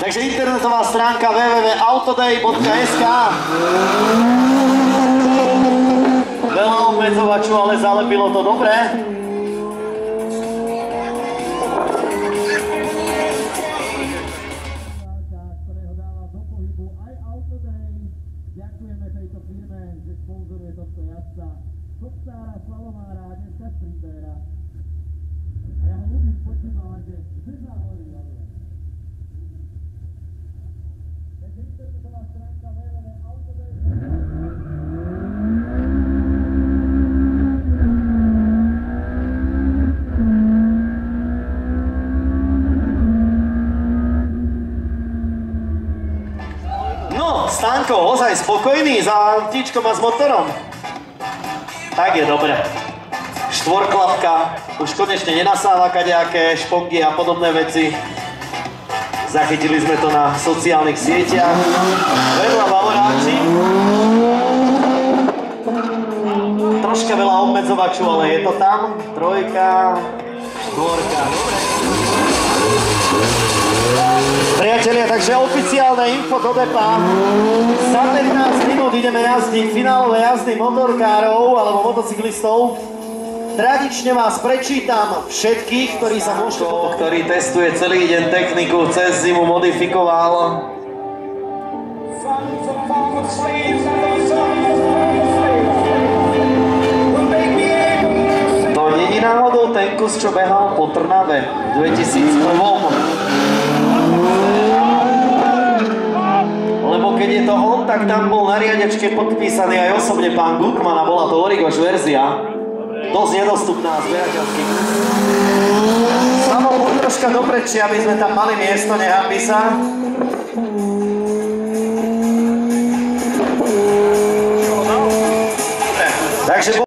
Takže internetová stránka www.autoday.sk. Veľa obmedzovačov, ale zalepilo to dobre. Ktorého dáva do pohybu aj Autoday. Ďakujeme tejto firme, že sponzoruje tohto jazdca. Kopsára, slalomára a dneska sprintera. A ja ho ľúbim počúvať, že záhorí. Takže internetová stránka www.autoday. Stanko, ozaj spokojný za autíčkom a s motorom? Tak je dobre. Štvorklapka, už konečne nenasáva kadejaké špongy a podobné veci. Zachytili sme to na sociálnych sieťach. Vedľa Bavoráči. Troška veľa obmedzovačov, ale je to tam. Trojka, štvorka, dobre. Priatelia, takže oficiálne info do depa. Za 15 minút ideme jazdiť finálové jazdy motorkárov alebo motocyklistov. Tradične vás prečítam všetkých, ktorí sa môžu... Ktorý testuje celý deň techniku, cez zimu modifikoval. To není náhodou ten kus, čo behal po Trnave v 2001. Lebo keď je to on, tak tam bol na riadečke podpísaný aj osobne pán Gutman a bola to Origoš verzia. Dosť nedostupná zberateľsky. Samo troška doprečie, aby sme tam mali miesto, nehambi sa.